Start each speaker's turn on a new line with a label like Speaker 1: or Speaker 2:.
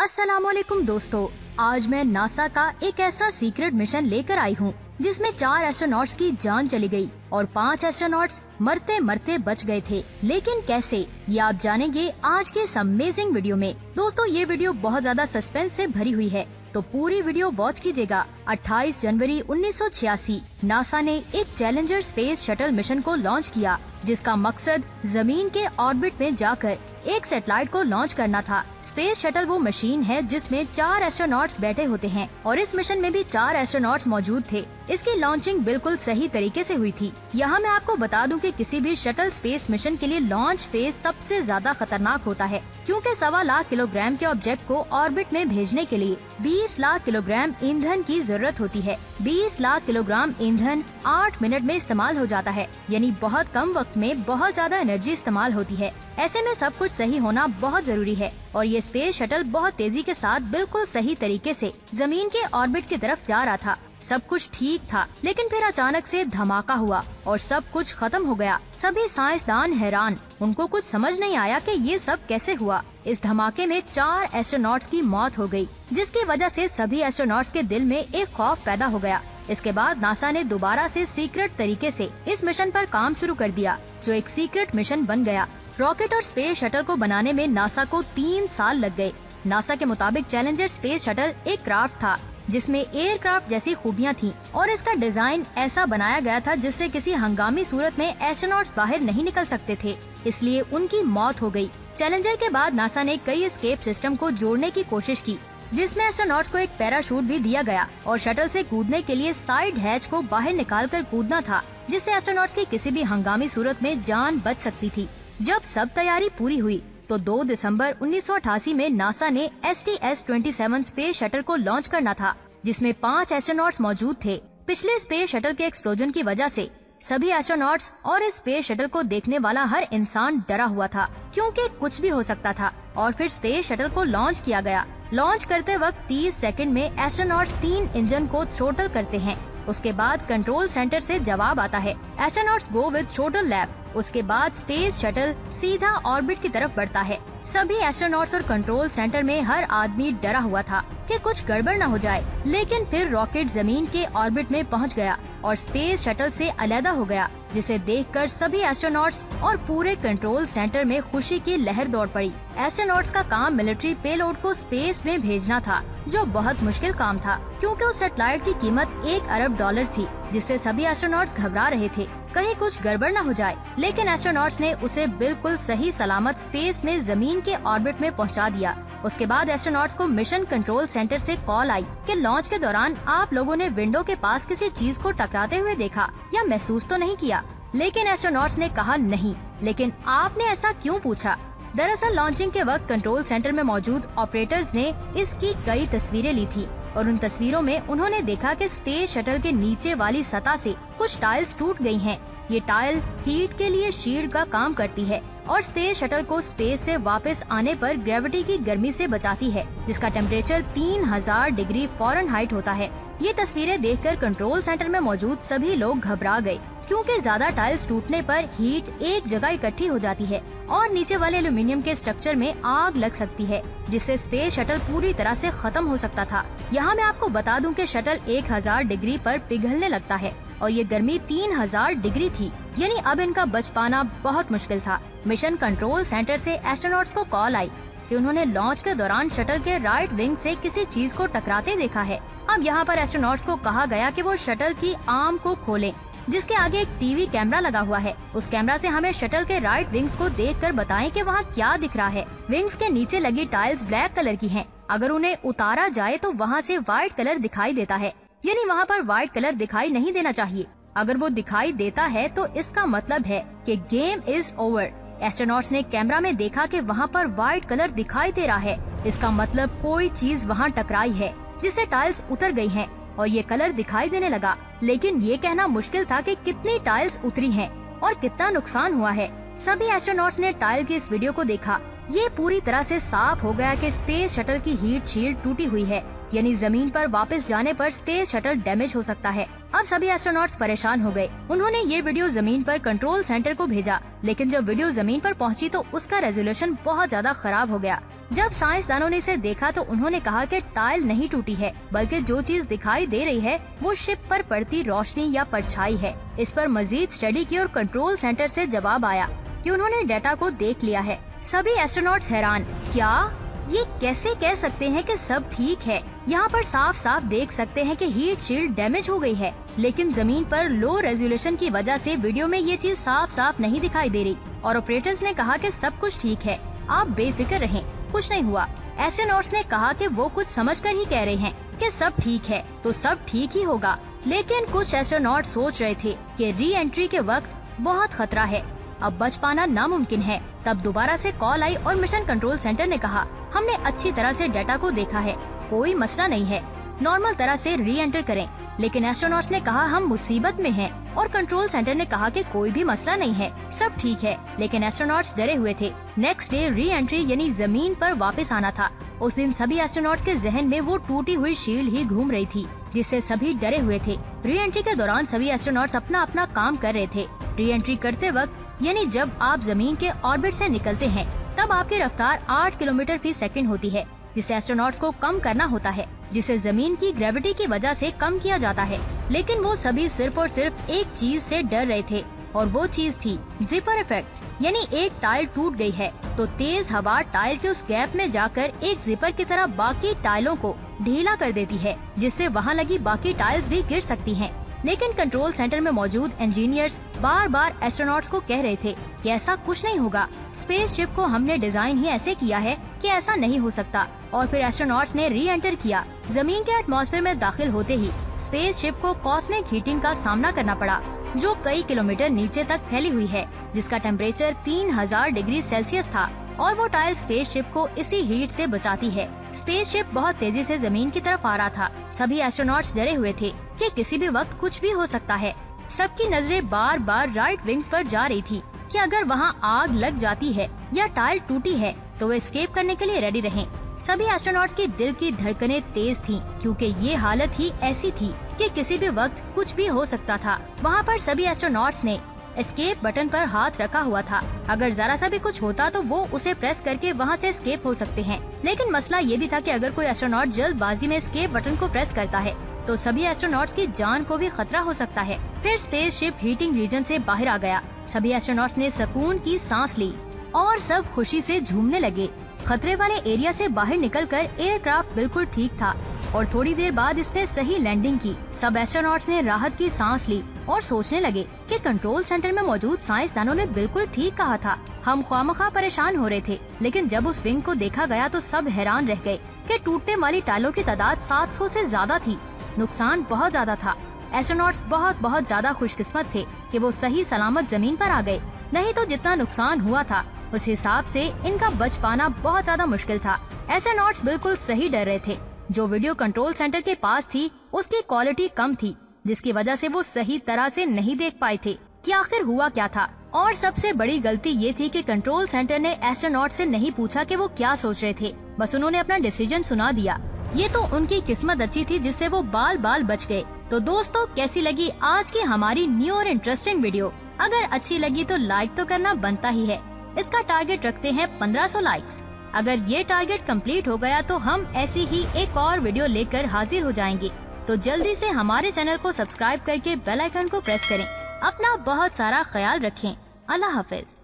Speaker 1: अस्सलामुअलैकुम दोस्तों, आज मैं नासा का एक ऐसा सीक्रेट मिशन लेकर आई हूँ जिसमें 4 एस्ट्रोनॉट्स की जान चली गई और 5 एस्ट्रोनॉट्स मरते मरते बच गए थे। लेकिन कैसे, ये आप जानेंगे आज के इस अमेजिंग वीडियो में। दोस्तों, ये वीडियो बहुत ज्यादा सस्पेंस से भरी हुई है, तो पूरी वीडियो वॉच कीजिएगा। 28 जनवरी 1986 नासा ने एक चैलेंजर स्पेस शटल मिशन को लॉन्च किया, जिसका मकसद जमीन के ऑर्बिट में जाकर एक सैटेलाइट को लॉन्च करना था। स्पेस शटल वो मशीन है जिसमें 4 एस्ट्रोनॉट्स बैठे होते हैं और इस मिशन में भी 4 एस्ट्रोनॉट्स मौजूद थे। इसकी लॉन्चिंग बिल्कुल सही तरीके से हुई थी। यहाँ मैं आपको बता दूं कि किसी भी शटल स्पेस मिशन के लिए लॉन्च फेज सबसे ज्यादा खतरनाक होता है, क्योंकि 1.25 लाख किलोग्राम के ऑब्जेक्ट को ऑर्बिट में भेजने के लिए 20 लाख किलोग्राम ईंधन की जरूरत होती है। 20 लाख किलोग्राम ईंधन 8 मिनट में इस्तेमाल हो जाता है, यानी बहुत कम वक्त में बहुत ज्यादा एनर्जी इस्तेमाल होती है। ऐसे में सब कुछ सही होना बहुत जरूरी है और ये स्पेस शटल बहुत तेजी के साथ बिल्कुल सही तरीके से जमीन के ऑर्बिट की तरफ जा रहा था। सब कुछ ठीक था, लेकिन फिर अचानक से धमाका हुआ और सब कुछ खत्म हो गया। सभी साइंसदान हैरान, उनको कुछ समझ नहीं आया कि ये सब कैसे हुआ। इस धमाके में 4 एस्ट्रोनॉट्स की मौत हो गई, जिसकी वजह से सभी एस्ट्रोनॉट्स के दिल में एक खौफ पैदा हो गया। इसके बाद नासा ने दोबारा से सीक्रेट तरीके से इस मिशन पर काम शुरू कर दिया, जो एक सीक्रेट मिशन बन गया। रॉकेट और स्पेस शटल को बनाने में नासा को 3 साल लग गए। नासा के मुताबिक चैलेंजर स्पेस शटल एक क्राफ्ट था जिसमें एयरक्राफ्ट जैसी खूबियां थीं और इसका डिजाइन ऐसा बनाया गया था जिससे किसी हंगामी सूरत में एस्ट्रोनॉट्स बाहर नहीं निकल सकते थे, इसलिए उनकी मौत हो गई। चैलेंजर के बाद नासा ने कई एस्केप सिस्टम को जोड़ने की कोशिश की, जिसमें एस्ट्रोनॉट्स को एक पैराशूट भी दिया गया और शटल से कूदने के लिए साइड हैच को बाहर निकालकर कूदना था, जिससे एस्ट्रोनॉट्स की किसी भी हंगामी सूरत में जान बच सकती थी। जब सब तैयारी पूरी हुई तो 2 दिसंबर 1988 में नासा ने STS-27 स्पेस शटल को लॉन्च करना था, जिसमें 5 एस्ट्रोनॉट्स मौजूद थे। पिछले स्पेस शटल के एक्सप्लोजन की वजह से सभी एस्ट्रोनॉट्स और इस स्पेस शटल को देखने वाला हर इंसान डरा हुआ था, क्योंकि कुछ भी हो सकता था। और फिर स्पेस शटल को लॉन्च किया गया। लॉन्च करते वक्त 30 सेकंड में एस्ट्रोनॉट्स 3 इंजन को थ्रोटल करते हैं। उसके बाद कंट्रोल सेंटर से जवाब आता है, astronauts go with throttle lab. उसके बाद स्पेस शटल सीधा ऑर्बिट की तरफ बढ़ता है। सभी एस्ट्रोनॉट्स और कंट्रोल सेंटर में हर आदमी डरा हुआ था कि कुछ गड़बड़ न हो जाए, लेकिन फिर रॉकेट जमीन के ऑर्बिट में पहुंच गया और स्पेस शटल से अलग हो गया, जिसे देखकर सभी एस्ट्रोनॉट्स और पूरे कंट्रोल सेंटर में खुशी की लहर दौड़ पड़ी। एस्ट्रोनॉट्स का काम मिलिट्री पेलोड को स्पेस में भेजना था, जो बहुत मुश्किल काम था, क्योंकि उस सैटेलाइट की कीमत $1 अरब थी, जिससे सभी एस्ट्रोनॉट्स घबरा रहे थे कहीं कुछ गड़बड़ न हो जाए। लेकिन एस्ट्रोनॉट्स ने उसे बिल्कुल सही सलामत स्पेस में जमीन के ऑर्बिट में पहुंचा दिया। उसके बाद एस्ट्रोनॉट्स को मिशन कंट्रोल सेंटर से कॉल आई कि लॉन्च के दौरान आप लोगों ने विंडो के पास किसी चीज को टकराते हुए देखा या महसूस तो नहीं किया। लेकिन एस्ट्रोनॉट्स ने कहा नहीं। लेकिन आपने ऐसा क्यों पूछा? दरअसल लॉन्चिंग के वक्त कंट्रोल सेंटर में मौजूद ऑपरेटर्स ने इसकी कई तस्वीरें ली थी और उन तस्वीरों में उन्होंने देखा कि स्पेस शटल के नीचे वाली सतह से कुछ टाइल्स टूट गई हैं। ये टाइल हीट के लिए शील्ड का काम करती है और स्पेस शटल को स्पेस से वापस आने पर ग्रेविटी की गर्मी से बचाती है, जिसका टेम्परेचर 3000 डिग्री फ़ारेनहाइट होता है। ये तस्वीरें देखकर कंट्रोल सेंटर में मौजूद सभी लोग घबरा गए, क्योंकि ज्यादा टाइल्स टूटने पर हीट एक जगह इकट्ठी हो जाती है और नीचे वाले एल्यूमिनियम के स्ट्रक्चर में आग लग सकती है, जिससे स्पेस शटल पूरी तरह से खत्म हो सकता था। यहाँ मैं आपको बता दूं कि शटल 1000 डिग्री पर पिघलने लगता है और ये गर्मी 3000 डिग्री थी, यानी अब इनका बच पाना बहुत मुश्किल था। मिशन कंट्रोल सेंटर से एस्ट्रोनॉट्स को कॉल आई कि उन्होंने लॉन्च के दौरान शटल के राइट विंग से किसी चीज को टकराते देखा है। अब यहाँ पर एस्ट्रोनॉट्स को कहा गया कि वो शटल की आर्म को खोलें, जिसके आगे एक टीवी कैमरा लगा हुआ है। उस कैमरा से हमें शटल के राइट विंग्स को देखकर बताएं कि वहाँ क्या दिख रहा है। विंग्स के नीचे लगी टाइल्स ब्लैक कलर की हैं। अगर उन्हें उतारा जाए तो वहाँ से व्हाइट कलर दिखाई देता है, यानी वहाँ पर व्हाइट कलर दिखाई नहीं देना चाहिए। अगर वो दिखाई देता है तो इसका मतलब है कि गेम इज ओवर। एस्ट्रोनॉट्स ने कैमरा में देखा कि वहाँ पर व्हाइट कलर दिखाई दे रहा है, इसका मतलब कोई चीज वहाँ टकराई है, जिससे टाइल्स उतर गई हैं और ये कलर दिखाई देने लगा। लेकिन ये कहना मुश्किल था कि कितनी टाइल्स उतरी हैं और कितना नुकसान हुआ है। सभी एस्ट्रोनॉट्स ने टाइल की इस वीडियो को देखा ये पूरी तरह से साफ हो गया कि स्पेस शटल की हीट शील्ड टूटी हुई है, यानी जमीन पर वापस जाने पर स्पेस शटल डैमेज हो सकता है। अब सभी एस्ट्रोनॉट्स परेशान हो गए। उन्होंने ये वीडियो जमीन पर कंट्रोल सेंटर को भेजा, लेकिन जब वीडियो जमीन पर पहुंची तो उसका रेजोल्यूशन बहुत ज्यादा खराब हो गया। जब साइंसदानों ने इसे देखा तो उन्होंने कहा कि टाइल नहीं टूटी है, बल्कि जो चीज दिखाई दे रही है वो शिप पर पड़ती रोशनी या परछाई है। इस पर मजीद स्टडी की और कंट्रोल सेंटर से जवाब आया कि उन्होंने डेटा को देख लिया है। सभी एस्ट्रोनॉट्स हैरान, क्या ये कैसे कह सकते हैं कि सब ठीक है? यहाँ पर साफ साफ देख सकते हैं कि हीट शील्ड डैमेज हो गई है, लेकिन जमीन पर लो रेजोल्यूशन की वजह से वीडियो में ये चीज साफ साफ नहीं दिखाई दे रही। और ऑपरेटर्स ने कहा कि सब कुछ ठीक है, आप बेफिक्र रहें, कुछ नहीं हुआ। एस्ट्रोनॉट्स ने कहा कि वो कुछ समझकर ही कह रहे हैं कि सब ठीक है, तो सब ठीक ही होगा। लेकिन कुछ एस्ट्रोनॉट सोच रहे थे कि री एंट्री के वक्त बहुत खतरा है, अब बच पाना नामुमकिन है। तब दोबारा से कॉल आई और मिशन कंट्रोल सेंटर ने कहा, हमने अच्छी तरह से डेटा को देखा है, कोई मसला नहीं है, नॉर्मल तरह से री एंटर करें। लेकिन एस्ट्रोनॉट्स ने कहा हम मुसीबत में हैं और कंट्रोल सेंटर ने कहा कि कोई भी मसला नहीं है, सब ठीक है। लेकिन एस्ट्रोनॉट्स डरे हुए थे। नेक्स्ट डे री एंट्री यानी जमीन पर वापस आना था। उस दिन सभी एस्ट्रोनॉट्स के जहन में वो टूटी हुई शील्ड ही घूम रही थी, जिससे सभी डरे हुए थे। री एंट्री के दौरान सभी एस्ट्रोनॉट्स अपना अपना काम कर रहे थे। री एंट्री करते वक्त यानी जब आप जमीन के ऑर्बिट से निकलते हैं, तब आपकी रफ्तार 8 किलोमीटर फी सेकंड होती है, जिसे एस्ट्रोनॉट्स को कम करना होता है, जिसे जमीन की ग्रेविटी की वजह से कम किया जाता है। लेकिन वो सभी सिर्फ और सिर्फ एक चीज से डर रहे थे, और वो चीज थी जिपर इफेक्ट, यानी एक टाइल टूट गई है तो तेज हवा टाइल के उस गैप में जाकर एक जिपर की तरह बाकी टाइलों को ढीला कर देती है, जिससे वहाँ लगी बाकी टाइल्स भी गिर सकती हैं। लेकिन कंट्रोल सेंटर में मौजूद इंजीनियर्स बार बार एस्ट्रोनॉट्स को कह रहे थे कि ऐसा कुछ नहीं होगा, स्पेसशिप को हमने डिजाइन ही ऐसे किया है कि ऐसा नहीं हो सकता। और फिर एस्ट्रोनॉट्स ने री एंटर किया। जमीन के एटमॉस्फेयर में दाखिल होते ही स्पेसशिप को कॉस्मिक हीटिंग का सामना करना पड़ा, जो कई किलोमीटर नीचे तक फैली हुई है, जिसका टेम्परेचर 3000 डिग्री सेल्सियस था, और वो टाइल स्पेसशिप को इसी हीट से बचाती है। स्पेसशिप बहुत तेजी से जमीन की तरफ आ रहा था। सभी एस्ट्रोनॉट्स डरे हुए थे कि किसी भी वक्त कुछ भी हो सकता है। सबकी नजरें बार बार राइट विंग्स पर जा रही थी कि अगर वहाँ आग लग जाती है या टाइल टूटी है तो वे एस्केप करने के लिए रेडी रहें। सभी एस्ट्रोनॉट्स की दिल की धड़कनें तेज थीं, क्योंकि ये हालत ही ऐसी थी कि किसी भी वक्त कुछ भी हो सकता था। वहाँ पर सभी एस्ट्रोनॉट्स ने एस्केप बटन पर हाथ रखा हुआ था। अगर जरा सा भी कुछ होता तो वो उसे प्रेस करके वहाँ से एस्केप हो सकते हैं। लेकिन मसला ये भी था कि अगर कोई एस्ट्रोनॉट जल्दबाजी में एस्केप बटन को प्रेस करता है तो सभी एस्ट्रोनॉट्स की जान को भी खतरा हो सकता है। फिर स्पेसशिप हीटिंग रीजन से बाहर आ गया। सभी एस्ट्रोनॉट्स ने सुकून की सांस ली और सब खुशी से झूमने लगे। खतरे वाले एरिया से बाहर निकलकर एयरक्राफ्ट बिल्कुल ठीक था और थोड़ी देर बाद इसने सही लैंडिंग की। सब एस्ट्रोनॉट्स ने राहत की सांस ली और सोचने लगे कि कंट्रोल सेंटर में मौजूद साइंसदानों ने बिल्कुल ठीक कहा था, हम ख्वामखा परेशान हो रहे थे। लेकिन जब उस विंग को देखा गया तो सब हैरान रह गए कि टूटने वाली टाइलों की तादाद 700 से ज्यादा थी। नुकसान बहुत ज्यादा था। एस्ट्रोनॉट्स बहुत ज्यादा खुशकिस्मत थे कि वो सही सलामत जमीन पर आ गए, नहीं तो जितना नुकसान हुआ था उस हिसाब से इनका बच पाना बहुत ज्यादा मुश्किल था। एस्ट्रोनॉट्स बिल्कुल सही डर रहे थे। जो वीडियो कंट्रोल सेंटर के पास थी उसकी क्वालिटी कम थी, जिसकी वजह से वो सही तरह से नहीं देख पाए थे कि आखिर हुआ क्या था। और सबसे बड़ी गलती ये थी कि कंट्रोल सेंटर ने एस्ट्रोनॉट से नहीं पूछा कि वो क्या सोच रहे थे, बस उन्होंने अपना डिसीजन सुना दिया। ये तो उनकी किस्मत अच्छी थी जिससे वो बाल बाल बच गए। तो दोस्तों, कैसी लगी आज की हमारी न्यू और इंटरेस्टिंग वीडियो? अगर अच्छी लगी तो लाइक तो करना बनता ही है। इसका टारगेट रखते हैं 1500 लाइक्स। अगर ये टारगेट कंप्लीट हो गया तो हम ऐसी ही एक और वीडियो लेकर हाजिर हो जाएंगे। तो जल्दी से हमारे चैनल को सब्सक्राइब करके बेल आइकन को प्रेस करें। अपना बहुत सारा ख्याल रखें। अल्लाह हाफिज।